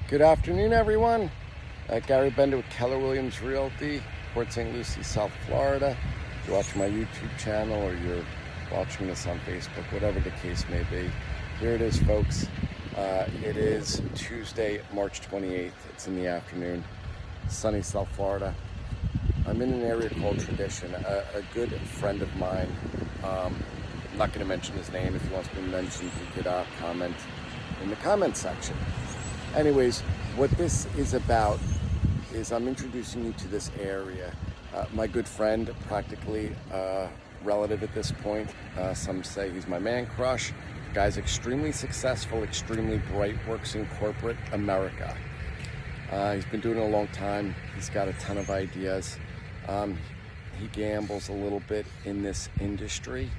Good afternoon, everyone. Gary Bender with Keller Williams Realty, Port St. Lucie, South Florida. If you're watching my YouTube channel or you're watching this on Facebook, whatever the case may be, here it is, folks. It is Tuesday, March 28th. It's in the afternoon, sunny South Florida. I'm in an area called Tradition. A good friend of mine, I'm not going to mention his name. If he wants me to mention, he could comment in the comment section. Anyways, what this is about is I'm introducing you to this area. My good friend, practically relative at this point. Some say he's my man crush. The guy's extremely successful, extremely bright, works in corporate America. He's been doing it a long time. He's got a ton of ideas. He gambles a little bit in this industry.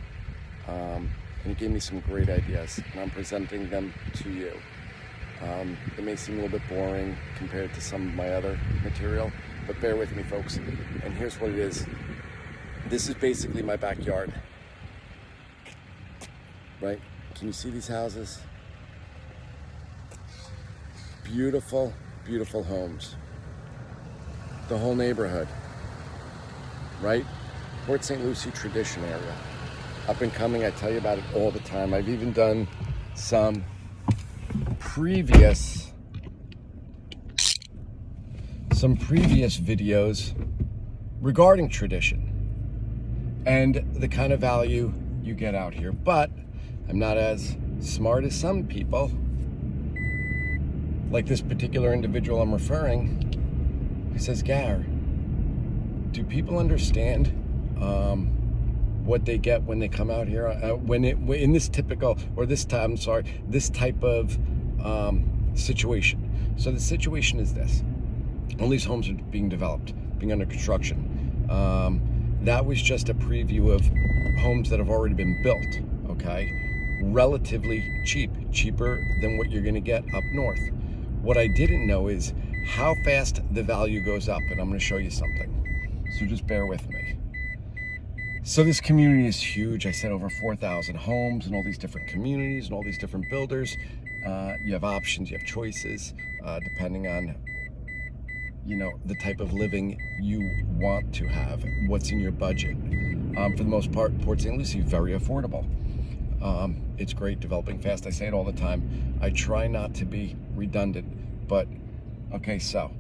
And he gave me some great ideas, and I'm presenting them to you. It may seem a little bit boring compared to some of my other material, but bear with me, folks. And here's what it is. This is basically my backyard, right? Can you see these houses? Beautiful, beautiful homes. The whole neighborhood, right? Port St. Lucie Tradition area. Up and coming, I tell you about it all the time. I've even done some previous videos regarding Tradition and the kind of value you get out here. But I'm not as smart as some people, like this particular individual I'm referring, who says, Gar, do people understand what they get when they come out here? In this typical, or this time, this type of situation. So the situation is this. All these homes are being developed, being under construction. That was just a preview of homes that have already been built, okay? Relatively cheap, cheaper than what you're gonna get up north. What I didn't know is how fast the value goes up, and I'm gonna show you something. So just bear with me. So this community is huge. I said over 4,000 homes in all these different communities and all these different builders. You have options, you have choices, depending on, the type of living you want to have, what's in your budget. For the most part, Port St. Lucie, very affordable. It's great, developing fast. I say it all the time. I try not to be redundant, but okay, so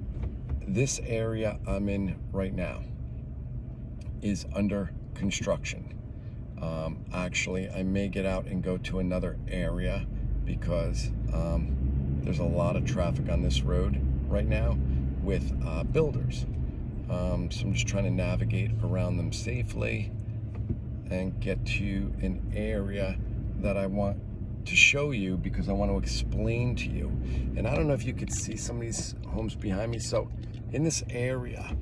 this area I'm in right now is under construction. Actually, I may get out and go to another area because there's a lot of traffic on this road right now with builders. So I'm just trying to navigate around them safely and get to an area that I want to show you because I want to explain to you. And I don't know if you could see some of these homes behind me. So in this area,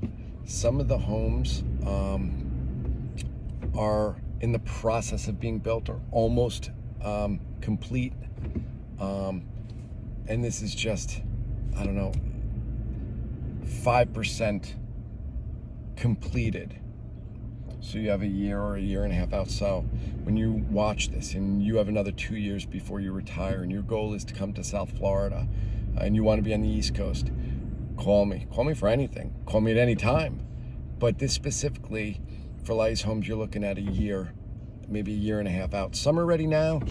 some of the homes are in the process of being built or almost complete. And this is just, 5% completed. So you have a year or a year and a half out. So when you watch this and you have another 2 years before you retire and your goal is to come to South Florida and you want to be on the East Coast, call me for anything. Call me at any time. But this specifically, for a lot of these homes, you're looking at a year, maybe a year and a half out. Some are ready now.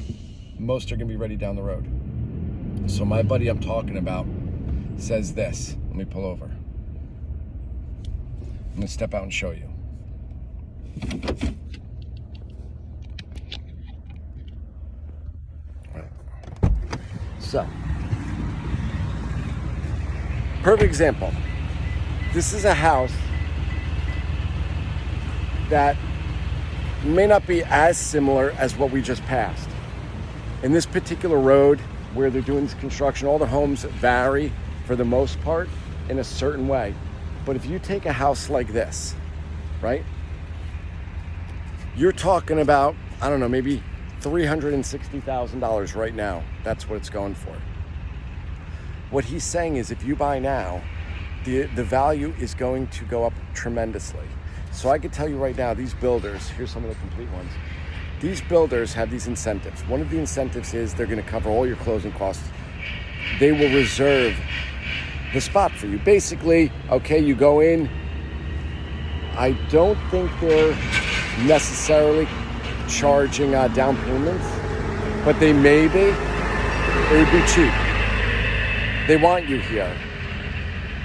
Most are going to be ready down the road. So my buddy I'm talking about says this. Let me pull over. I'm going to step out and show you. So, perfect example. This is a house that may not be as similar as what we just passed. In this particular road where they're doing this construction, all the homes vary for the most part in a certain way. But if you take a house like this, right? You're talking about, maybe $360,000 right now. That's what it's going for. What he's saying is if you buy now, the value is going to go up tremendously. So I can tell you right now, these builders, here's some of the complete ones. These builders have these incentives. One of the incentives is they're going to cover all your closing costs. They will reserve the spot for you. Basically, okay, you go in. I don't think they're necessarily charging down payments, but they may be. It would be cheap. They want you here.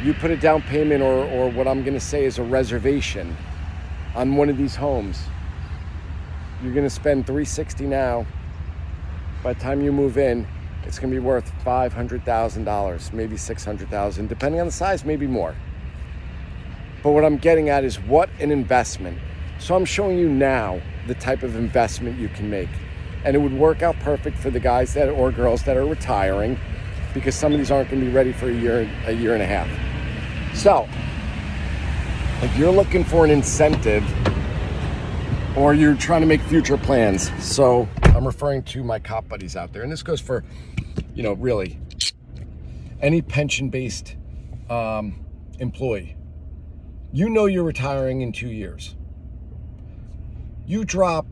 You put a down payment or what I'm going to say is a reservation on one of these homes. You're going to spend $360 now. By the time you move in, it's going to be worth $500,000, maybe $600,000, depending on the size, maybe more. But what I'm getting at is what an investment. So I'm showing you now the type of investment you can make. And it would work out perfect for the guys that or girls that are retiring, because some of these aren't going to be ready for a year and a half. So, if you're looking for an incentive or you're trying to make future plans, so I'm referring to my cop buddies out there, and this goes for, really any pension-based employee. You're retiring in 2 years. You drop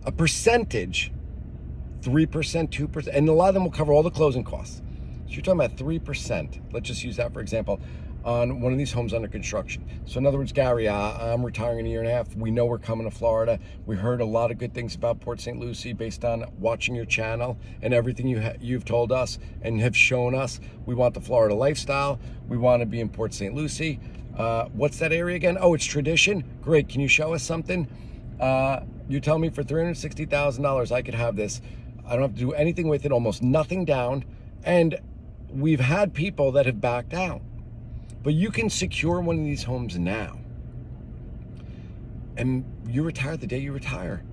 a percentage, 3%, 2%, and a lot of them will cover all the closing costs. So you're talking about 3%. Let's just use that for example on one of these homes under construction. So in other words, Gary, I'm retiring in a year and a half. We know we're coming to Florida. We heard a lot of good things about Port St. Lucie based on watching your channel and everything you've told us and have shown us. We want the Florida lifestyle. We want to be in Port St. Lucie. What's that area again? Oh, it's Tradition. Great. Can you show us something? You tell me for $360,000 I could have this. I don't have to do anything with it, almost nothing down. And we've had people that have backed out. But you can secure one of these homes now. And you retire the day you retire.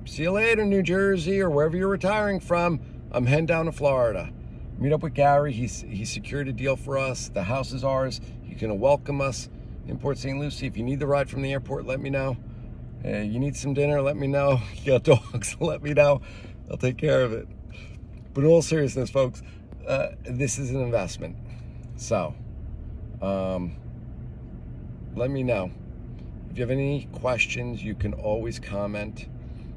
See you later, New Jersey, or wherever you're retiring from. I'm heading down to Florida. Meet up with Gary. He secured a deal for us. The house is ours. He's going to welcome us in Port St. Lucie. If you need the ride from the airport, let me know. You need some dinner, let me know. You got dogs, let me know. I'll take care of it. But in all seriousness, folks, this is an investment. So, let me know. If you have any questions, you can always comment.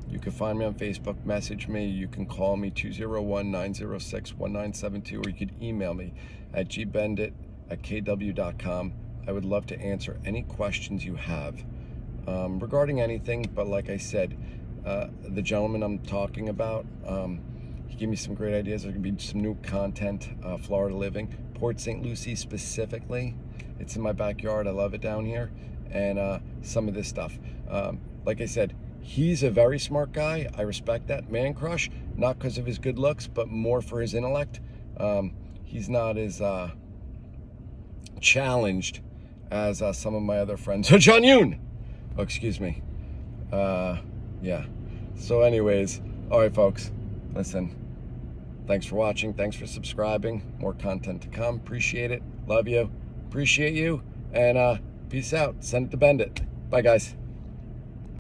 You can find me on Facebook, message me. You can call me 201-906-1972, or you could email me at gbendit@kw.com. I would love to answer any questions you have regarding anything. But like I said, the gentleman I'm talking about, he gave me some great ideas. There's going to be some new content, Florida living, Port St. Lucie specifically. It's in my backyard. I love it down here. And some of this stuff. Like I said, he's a very smart guy. I respect that. Man crush, not because of his good looks, but more for his intellect. He's not as challenged as some of my other friends. John Yoon! Oh, excuse me. Yeah. So anyways, all right, folks, listen. Thanks for watching. Thanks for subscribing. More content to come. Appreciate it. Love you. Appreciate you. And peace out. Send it to Bend It. Bye, guys.